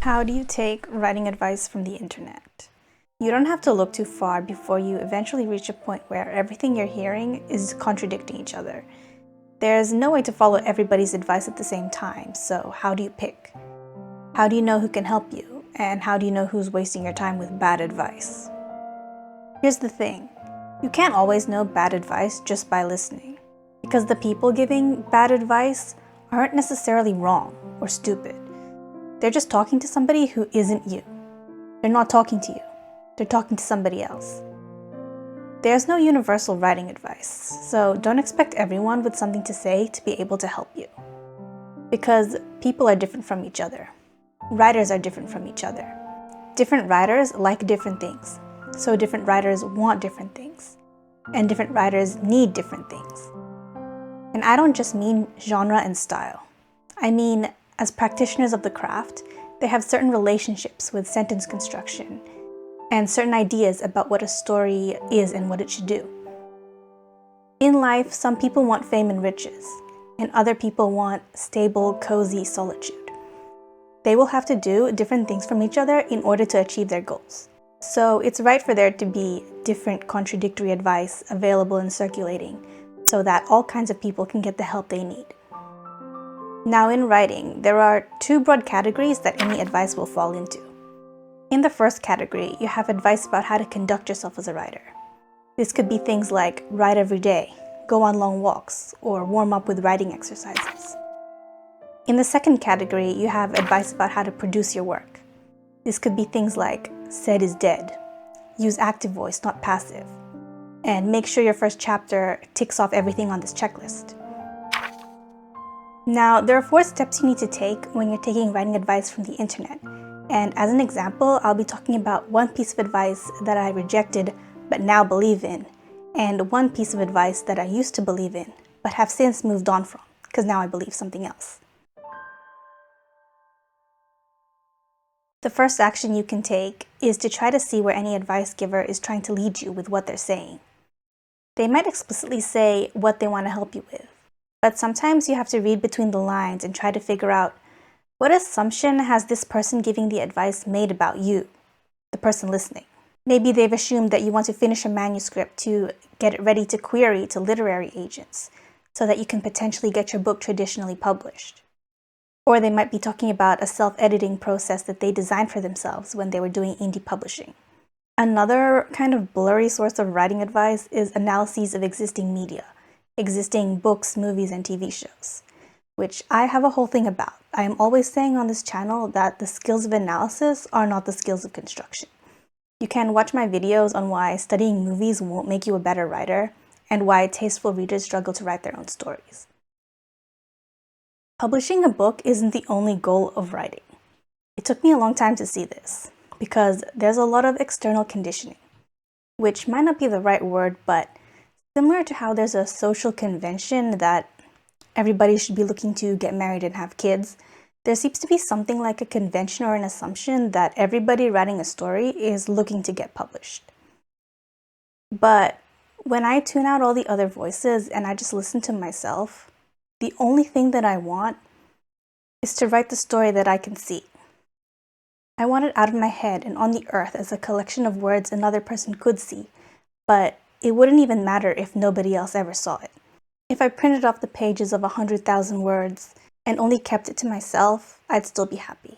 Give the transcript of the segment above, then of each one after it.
How do you take writing advice from the internet? You don't have to look too far before you eventually reach a point where everything you're hearing is contradicting each other. There's no way to follow everybody's advice at the same time, so how do you pick? How do you know who can help you? And how do you know who's wasting your time with bad advice? Here's the thing. You can't always know bad advice just by listening, because the people giving bad advice aren't necessarily wrong or stupid. They're just talking to somebody who isn't you. They're not talking to you. They're talking to somebody else. There's no universal writing advice, so don't expect everyone with something to say to be able to help you. Because people are different from each other. Writers are different from each other. Different writers like different things, so different writers want different things. And different writers need different things. And I don't just mean genre and style. I mean, as practitioners of the craft, they have certain relationships with sentence construction and certain ideas about what a story is and what it should do. In life, some people want fame and riches, and other people want stable, cozy solitude. They will have to do different things from each other in order to achieve their goals. So it's right for there to be different contradictory advice available and circulating so that all kinds of people can get the help they need. Now in writing, there are two broad categories that any advice will fall into. In the first category, you have advice about how to conduct yourself as a writer. This could be things like write every day, go on long walks, or warm up with writing exercises. In the second category, you have advice about how to produce your work. This could be things like said is dead, use active voice, not passive, and make sure your first chapter ticks off everything on this checklist. Now, there are 4 steps you need to take when you're taking writing advice from the internet. And as an example, I'll be talking about one piece of advice that I rejected but now believe in, and one piece of advice that I used to believe in but have since moved on from, because now I believe something else. The first action you can take is to try to see where any advice giver is trying to lead you with what they're saying. They might explicitly say what they want to help you with, but sometimes you have to read between the lines and try to figure out what assumption has this person giving the advice made about you, the person listening. Maybe they've assumed that you want to finish a manuscript to get it ready to query to literary agents so that you can potentially get your book traditionally published. Or they might be talking about a self-editing process that they designed for themselves when they were doing indie publishing. Another kind of blurry source of writing advice is analyses of existing media, existing books, movies, and TV shows, which I have a whole thing about. I am always saying on this channel that the skills of analysis are not the skills of construction. You can watch my videos on why studying movies won't make you a better writer, and why tasteful readers struggle to write their own stories. Publishing a book isn't the only goal of writing. It took me a long time to see this, because there's a lot of external conditioning, which might not be the right word, but similar to how there's a social convention that everybody should be looking to get married and have kids, there seems to be something like a convention or an assumption that everybody writing a story is looking to get published. But when I tune out all the other voices and I just listen to myself, the only thing that I want is to write the story that I can see. I want it out of my head and on the earth as a collection of words another person could see, but it wouldn't even matter if nobody else ever saw it. If I printed off the pages of 100,000 words and only kept it to myself, I'd still be happy.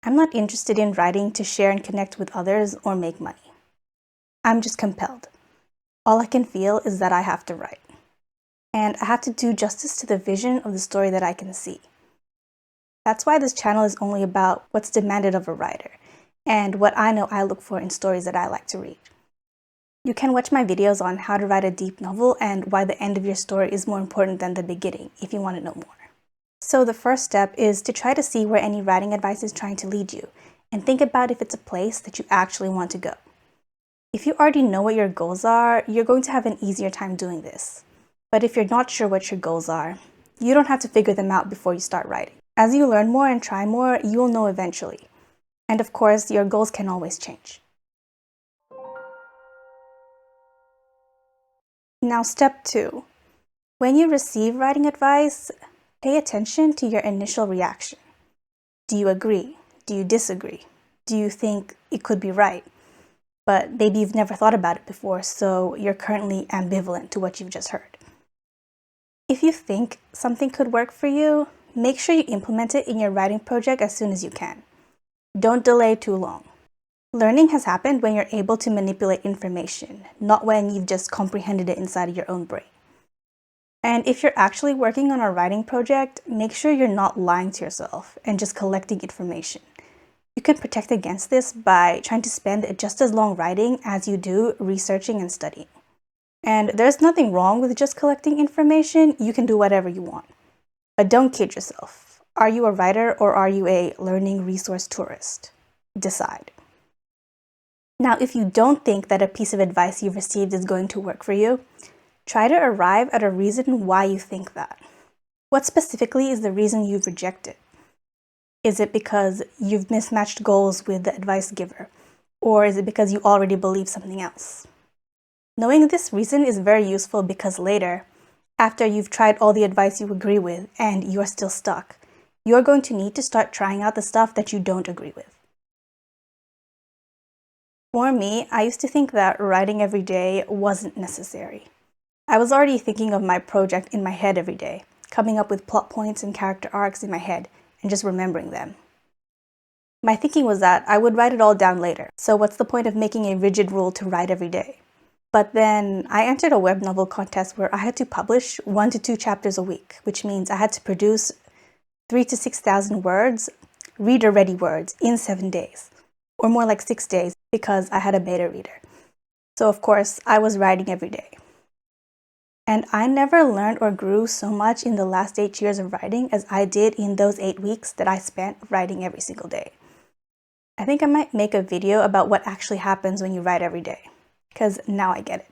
I'm not interested in writing to share and connect with others or make money. I'm just compelled. All I can feel is that I have to write. And I have to do justice to the vision of the story that I can see. That's why this channel is only about what's demanded of a writer, and what I know I look for in stories that I like to read. You can watch my videos on how to write a deep novel and why the end of your story is more important than the beginning if you want to know more. So the first step is to try to see where any writing advice is trying to lead you, and think about if it's a place that you actually want to go. If you already know what your goals are, you're going to have an easier time doing this. But if you're not sure what your goals are, you don't have to figure them out before you start writing. As you learn more and try more, you will know eventually. And of course, your goals can always change. Now, step 2. When you receive writing advice, pay attention to your initial reaction. Do you agree? Do you disagree? Do you think it could be right? But maybe you've never thought about it before, so you're currently ambivalent to what you've just heard. If you think something could work for you, make sure you implement it in your writing project as soon as you can. Don't delay too long. Learning has happened when you're able to manipulate information, not when you've just comprehended it inside of your own brain. And if you're actually working on a writing project, make sure you're not lying to yourself and just collecting information. You can protect against this by trying to spend just as long writing as you do researching and studying. And there's nothing wrong with just collecting information. You can do whatever you want. But don't kid yourself. Are you a writer or are you a learning resource tourist? Decide. Now, if you don't think that a piece of advice you've received is going to work for you, try to arrive at a reason why you think that. What specifically is the reason you've rejected? Is it because you've mismatched goals with the advice giver? Or is it because you already believe something else? Knowing this reason is very useful because later, after you've tried all the advice you agree with and you're still stuck, you're going to need to start trying out the stuff that you don't agree with. For me, I used to think that writing every day wasn't necessary. I was already thinking of my project in my head every day, coming up with plot points and character arcs in my head, and just remembering them. My thinking was that I would write it all down later, so what's the point of making a rigid rule to write every day? But then I entered a web novel contest where I had to publish 1 to 2 chapters a week, which means I had to produce 3,000 to 6,000 words, reader-ready words, in 7 days. Or more like 6 days, because I had a beta reader. So of course, I was writing every day. And I never learned or grew so much in the last 8 years of writing as I did in those 8 weeks that I spent writing every single day. I think I might make a video about what actually happens when you write every day, because now I get it.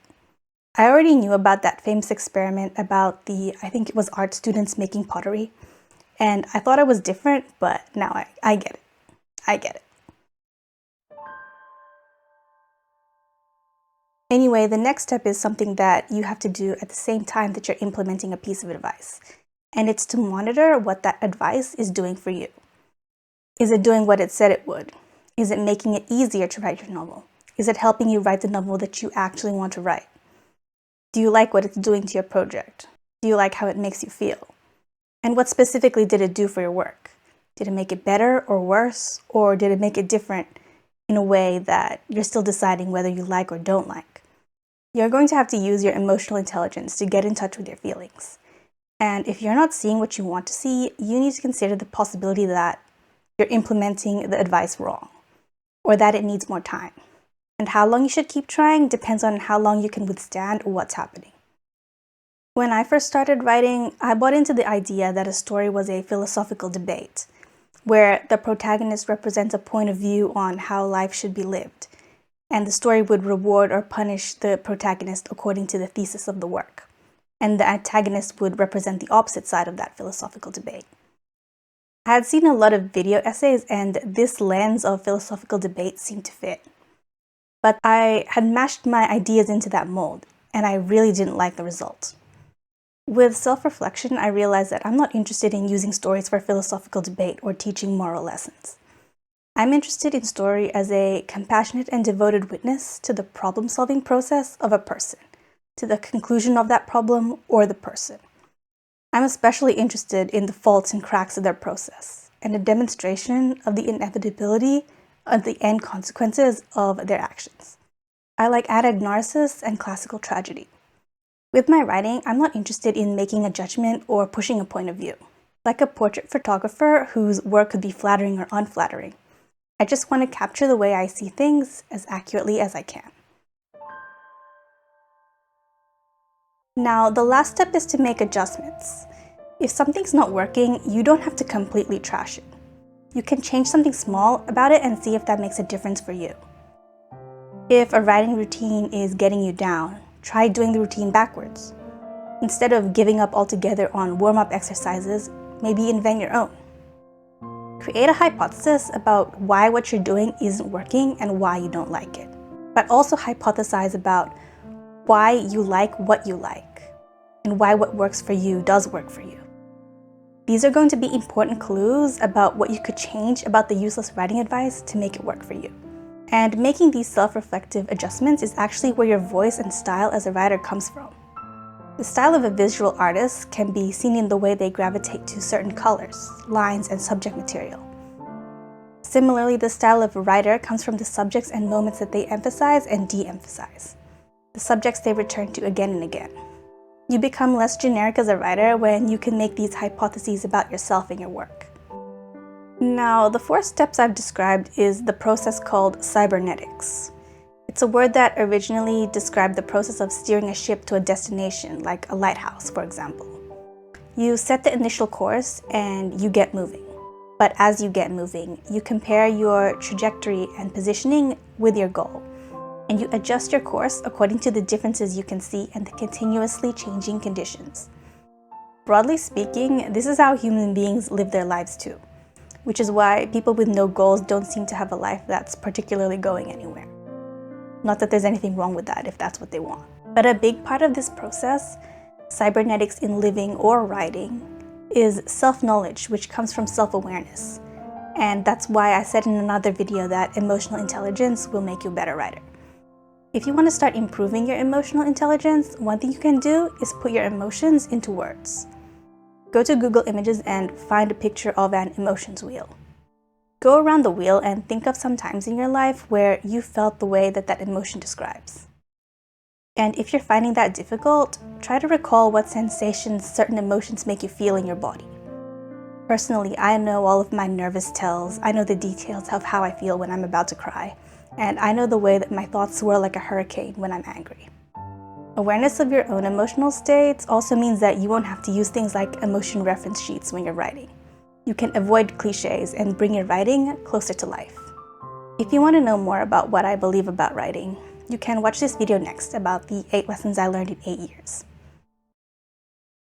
I already knew about that famous experiment about I think it was art students making pottery, and I thought I was different, but now I get it. I get it. Anyway, the next step is something that you have to do at the same time that you're implementing a piece of advice. And it's to monitor what that advice is doing for you. Is it doing what it said it would? Is it making it easier to write your novel? Is it helping you write the novel that you actually want to write? Do you like what it's doing to your project? Do you like how it makes you feel? And what specifically did it do for your work? Did it make it better or worse? Or did it make it different in a way that you're still deciding whether you like or don't like? You're going to have to use your emotional intelligence to get in touch with your feelings. And if you're not seeing what you want to see, you need to consider the possibility that you're implementing the advice wrong, or that it needs more time. And how long you should keep trying depends on how long you can withstand what's happening. When I first started writing, I bought into the idea that a story was a philosophical debate, where the protagonist represents a point of view on how life should be lived, and the story would reward or punish the protagonist according to the thesis of the work, and the antagonist would represent the opposite side of that philosophical debate. I had seen a lot of video essays, and this lens of philosophical debate seemed to fit. But I had mashed my ideas into that mold, and I really didn't like the result. With self-reflection, I realized that I'm not interested in using stories for philosophical debate or teaching moral lessons. I'm interested in story as a compassionate and devoted witness to the problem-solving process of a person, to the conclusion of that problem or the person. I'm especially interested in the faults and cracks of their process, and a demonstration of the inevitability of the end consequences of their actions. I like anagnarsis and classical tragedy. With my writing, I'm not interested in making a judgment or pushing a point of view, like a portrait photographer whose work could be flattering or unflattering. I just want to capture the way I see things as accurately as I can. Now, the last step is to make adjustments. If something's not working, you don't have to completely trash it. You can change something small about it and see if that makes a difference for you. If a writing routine is getting you down, try doing the routine backwards. Instead of giving up altogether on warm-up exercises, maybe invent your own. Create a hypothesis about why what you're doing isn't working and why you don't like it. But also hypothesize about why you like what you like and why what works for you does work for you. These are going to be important clues about what you could change about the useless writing advice to make it work for you. And making these self-reflective adjustments is actually where your voice and style as a writer comes from. The style of a visual artist can be seen in the way they gravitate to certain colors, lines, and subject material. Similarly, the style of a writer comes from the subjects and moments that they emphasize and de-emphasize, the subjects they return to again and again. You become less generic as a writer when you can make these hypotheses about yourself and your work. Now, the 4 steps I've described is the process called cybernetics. It's a word that originally described the process of steering a ship to a destination, like a lighthouse, for example. You set the initial course and you get moving. But as you get moving, you compare your trajectory and positioning with your goal, and you adjust your course according to the differences you can see and the continuously changing conditions. Broadly speaking, this is how human beings live their lives too, which is why people with no goals don't seem to have a life that's particularly going anywhere. Not that there's anything wrong with that if that's what they want. But a big part of this process, cybernetics in living or writing, is self-knowledge, which comes from self-awareness. And that's why I said in another video that emotional intelligence will make you a better writer. If you want to start improving your emotional intelligence, one thing you can do is put your emotions into words. Go to Google Images and find a picture of an emotions wheel. Go around the wheel and think of some times in your life where you felt the way that that emotion describes. And if you're finding that difficult, try to recall what sensations certain emotions make you feel in your body. Personally, I know all of my nervous tells. I know the details of how I feel when I'm about to cry. And I know the way that my thoughts swirl like a hurricane when I'm angry. Awareness of your own emotional states also means that you won't have to use things like emotion reference sheets when you're writing. You can avoid cliches and bring your writing closer to life. If you want to know more about what I believe about writing, you can watch this video next about the 8 lessons I learned in 8 years.